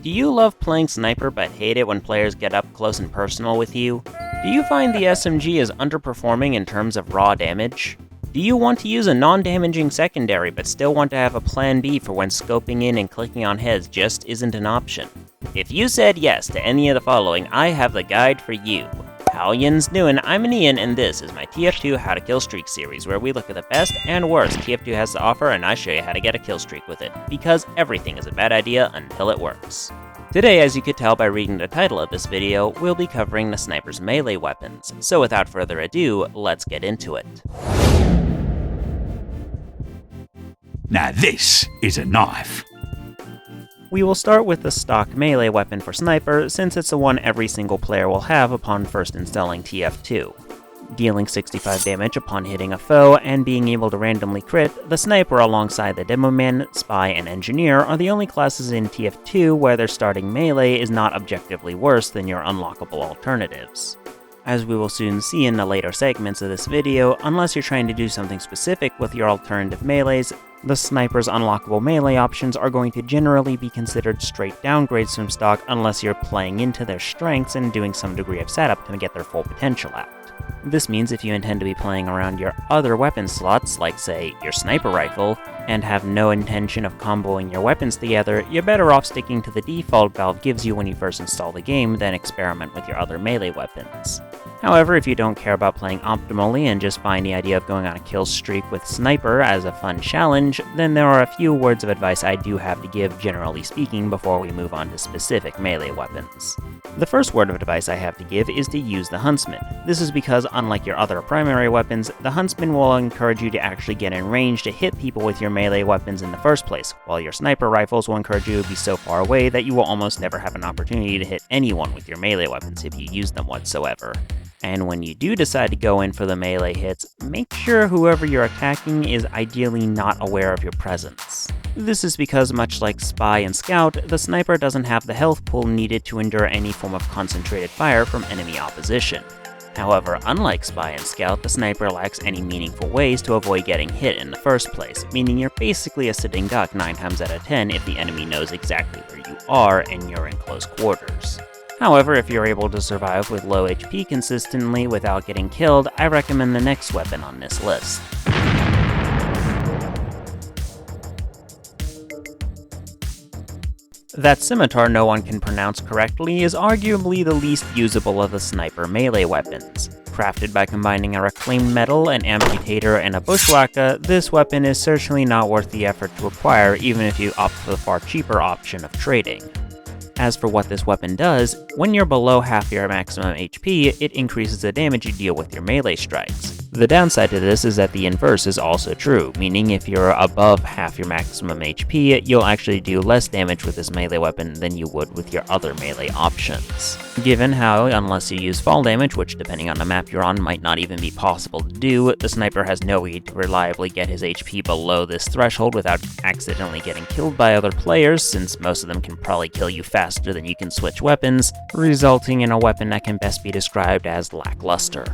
Do you love playing sniper but hate it when players get up close and personal with you? Do you find the SMG is underperforming in terms of raw damage? Do you want to use a non-damaging secondary but still want to have a plan B for when scoping in and clicking on heads just isn't an option? If you said yes to any of the following, I have the guide for you. How Yinz doing? I'm an Ian, and this is my TF2 How to Killstreak series, where we look at the best and worst TF2 has to offer and I show you how to get a killstreak with it, because everything is a bad idea until it works. Today, as you could tell by reading the title of this video, we'll be covering the sniper's melee weapons, so without further ado, let's get into it. Now this is a knife. We will start with the stock melee weapon for sniper, since it's the one every single player will have upon first installing TF2. Dealing 65 damage upon hitting a foe and being able to randomly crit, the sniper alongside the demoman, spy, and engineer are the only classes in TF2 where their starting melee is not objectively worse than your unlockable alternatives. As we will soon see in the later segments of this video, unless you're trying to do something specific with your alternative melees, the sniper's unlockable melee options are going to generally be considered straight downgrades from stock unless you're playing into their strengths and doing some degree of setup to get their full potential out. This means if you intend to be playing around your other weapon slots, like say your sniper rifle, and have no intention of comboing your weapons together, you're better off sticking to the default Valve gives you when you first install the game than experiment with your other melee weapons. However, if you don't care about playing optimally and just find the idea of going on a kill streak with sniper as a fun challenge, then there are a few words of advice I do have to give, generally speaking, before we move on to specific melee weapons. The first word of advice I have to give is to use the Huntsman. This is because, unlike your other primary weapons, the Huntsman will encourage you to actually get in range to hit people with your melee weapons in the first place, while your sniper rifles will encourage you to be so far away that you will almost never have an opportunity to hit anyone with your melee weapons if you use them whatsoever. And when you do decide to go in for the melee hits, make sure whoever you're attacking is ideally not aware of your presence. This is because, much like Spy and Scout, the sniper doesn't have the health pool needed to endure any form of concentrated fire from enemy opposition. However, unlike Spy and Scout, the sniper lacks any meaningful ways to avoid getting hit in the first place, meaning you're basically a sitting duck 9 times out of 10 if the enemy knows exactly where you are and you're in close quarters. However, if you're able to survive with low HP consistently without getting killed, I recommend the next weapon on this list. That scimitar no one can pronounce correctly is arguably the least usable of the sniper melee weapons. Crafted by combining a reclaimed metal, an amputator, and a bushwacka, this weapon is certainly not worth the effort to acquire even if you opt for the far cheaper option of trading. As for what this weapon does, when you're below half your maximum HP, it increases the damage you deal with your melee strikes. The downside to this is that the inverse is also true, meaning if you're above half your maximum HP, you'll actually do less damage with this melee weapon than you would with your other melee options. Given how, unless you use fall damage, which depending on the map you're on might not even be possible to do, the sniper has no way to reliably get his HP below this threshold without accidentally getting killed by other players, since most of them can probably kill you faster than you can switch weapons, resulting in a weapon that can best be described as lackluster.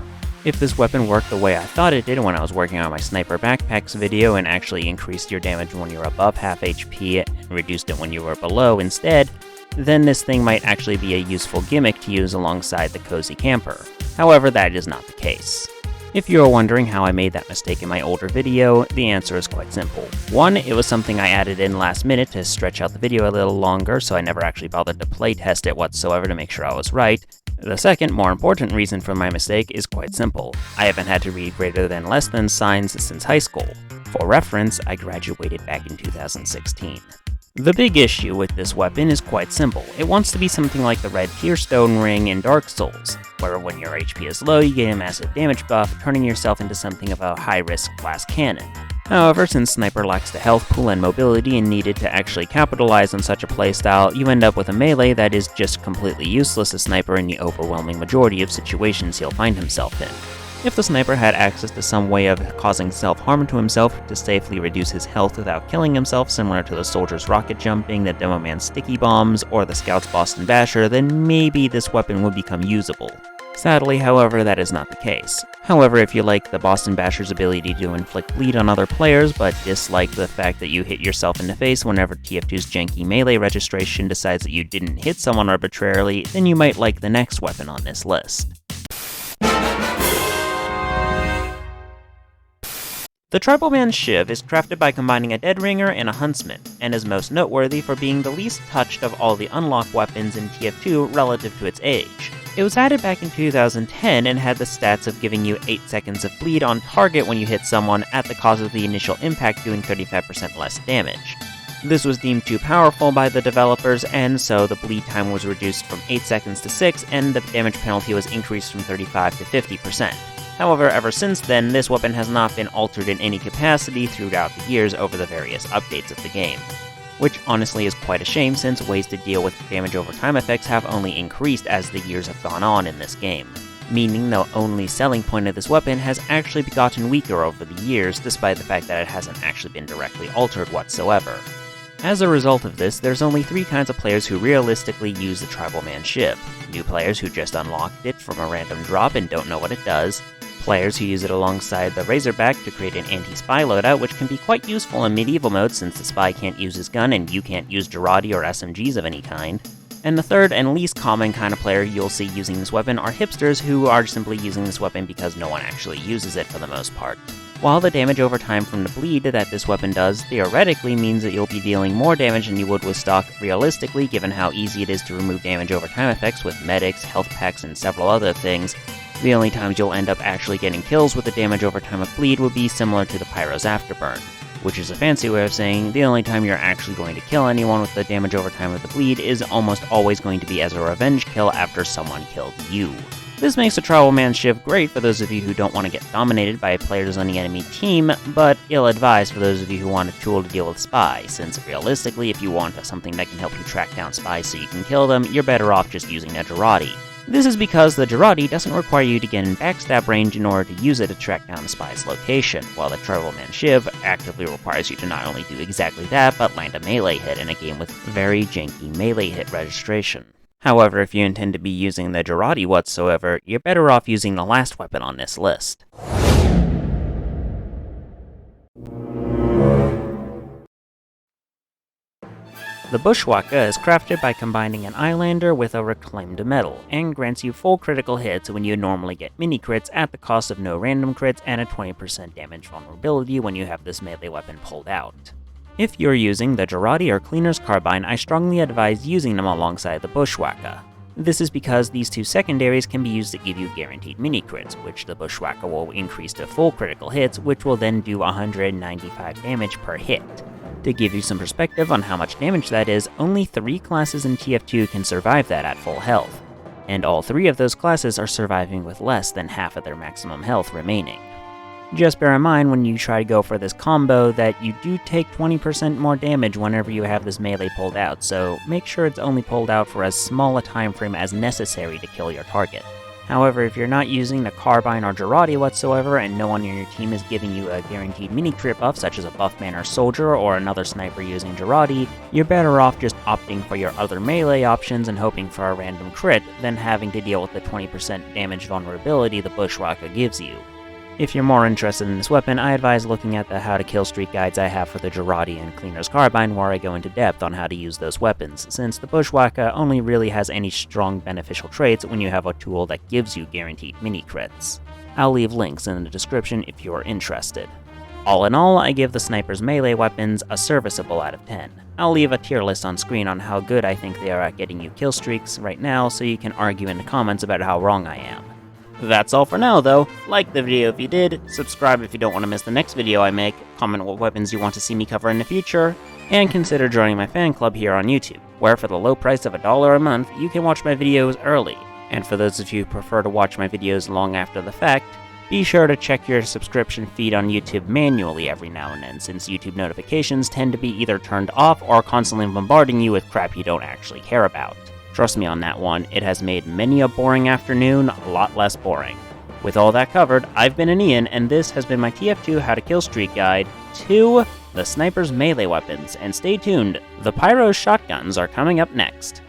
If this weapon worked the way I thought it did when I was working on my sniper backpacks video and actually increased your damage when you were above half HP and reduced it when you were below instead, then this thing might actually be a useful gimmick to use alongside the cozy camper. However, that is not the case. If you are wondering how I made that mistake in my older video, the answer is quite simple. One, it was something I added in last minute to stretch out the video a little longer, so I never actually bothered to playtest it whatsoever to make sure I was right. The second, more important reason for my mistake is quite simple. I haven't had to read greater than less than signs since high school. For reference, I graduated back in 2016. The big issue with this weapon is quite simple. It wants to be something like the red Tearstone ring in Dark Souls, where when your HP is low, you get a massive damage buff, turning yourself into something of a high-risk glass cannon. However, since Sniper lacks the health pool and mobility needed to actually capitalize on such a playstyle, you end up with a melee that is just completely useless to Sniper in the overwhelming majority of situations he'll find himself in. If the sniper had access to some way of causing self-harm to himself to safely reduce his health without killing himself, similar to the soldier's rocket jumping, the demoman's sticky bombs, or the scout's Boston Basher, then maybe this weapon would become usable. Sadly, however, that is not the case. However, if you like the Boston Basher's ability to inflict bleed on other players, but dislike the fact that you hit yourself in the face whenever TF2's janky melee registration decides that you didn't hit someone arbitrarily, then you might like the next weapon on this list. The Tribalman Shiv is crafted by combining a Dead Ringer and a Huntsman, and is most noteworthy for being the least touched of all the unlocked weapons in TF2 relative to its age. It was added back in 2010 and had the stats of giving you 8 seconds of bleed on target when you hit someone at the cost of the initial impact doing 35% less damage. This was deemed too powerful by the developers, and so the bleed time was reduced from 8 seconds to 6, and the damage penalty was increased from 35 to 50%. However, ever since then, this weapon has not been altered in any capacity throughout the years over the various updates of the game. Which honestly is quite a shame, since ways to deal with damage over time effects have only increased as the years have gone on in this game. Meaning the only selling point of this weapon has actually gotten weaker over the years, despite the fact that it hasn't actually been directly altered whatsoever. As a result of this, there's only 3 kinds of players who realistically use the Tribalman Shiv. New players who just unlocked it from a random drop and don't know what it does, players who use it alongside the Razorback to create an anti-spy loadout, which can be quite useful in medieval mode since the spy can't use his gun and you can't use Girardi or SMGs of any kind. And the third and least common kind of player you'll see using this weapon are hipsters who are simply using this weapon because no one actually uses it for the most part. While the damage over time from the bleed that this weapon does theoretically means that you'll be dealing more damage than you would with stock realistically, given how easy it is to remove damage over time effects with medics, health packs, and several other things, the only times you'll end up actually getting kills with the damage over time of bleed would be similar to the Pyro's Afterburn, which is a fancy way of saying the only time you're actually going to kill anyone with the damage over time of the bleed is almost always going to be as a revenge kill after someone killed you. This makes the Tribalman Shiv great for those of you who don't want to get dominated by players on the enemy team, but ill-advised for those of you who want a tool to deal with spies, since realistically if you want something that can help you track down spies so you can kill them, you're better off just using a Girardi. This is because the Girardi doesn't require you to get in backstab range in order to use it to track down the spy's location, while the Tribalman Shiv actively requires you to not only do exactly that, but land a melee hit in a game with very janky melee hit registration. However, if you intend to be using the Girardi whatsoever, you're better off using the last weapon on this list. The Bushwacka is crafted by combining an Eyelander with a reclaimed metal, and grants you full critical hits when you normally get mini crits at the cost of no random crits and a 20% damage vulnerability when you have this melee weapon pulled out. If you're using the Girardi or Cleaner's Carbine, I strongly advise using them alongside the Bushwacka. This is because these two secondaries can be used to give you guaranteed mini crits, which the Bushwacka will increase to full critical hits, which will then do 195 damage per hit. To give you some perspective on how much damage that is, only 3 classes in TF2 can survive that at full health, and all 3 of those classes are surviving with less than half of their maximum health remaining. Just bear in mind when you try to go for this combo that you do take 20% more damage whenever you have this melee pulled out, so make sure it's only pulled out for as small a time frame as necessary to kill your target. However, if you're not using the Carbine or Girardi whatsoever, and no one in your team is giving you a guaranteed mini-crit buff, such as a Buffman or Soldier, or another sniper using Girardi, you're better off just opting for your other melee options and hoping for a random crit, than having to deal with the 20% damage vulnerability the Bushwacka gives you. If you're more interested in this weapon, I advise looking at the How to Killstreak guides I have for the Girardi and Cleaner's Carbine, where I go into depth on how to use those weapons, since the Bushwacka only really has any strong beneficial traits when you have a tool that gives you guaranteed mini-crits. I'll leave links in the description if you're interested. All in all, I give the sniper's melee weapons a serviceable out of 10. I'll leave a tier list on screen on how good I think they are at getting you killstreaks right now, so you can argue in the comments about how wrong I am. That's all for now, though. Like the video if you did, subscribe if you don't want to miss the next video I make, comment what weapons you want to see me cover in the future, and consider joining my fan club here on YouTube, where for the low price of $1 a month, you can watch my videos early. And for those of you who prefer to watch my videos long after the fact, be sure to check your subscription feed on YouTube manually every now and then, since YouTube notifications tend to be either turned off or constantly bombarding you with crap you don't actually care about. Trust me on that one, it has made many a boring afternoon a lot less boring. With all that covered, I've been Ian, and this has been my TF2 How to Killstreak guide to the sniper's melee weapons, and stay tuned, the Pyro's shotguns are coming up next.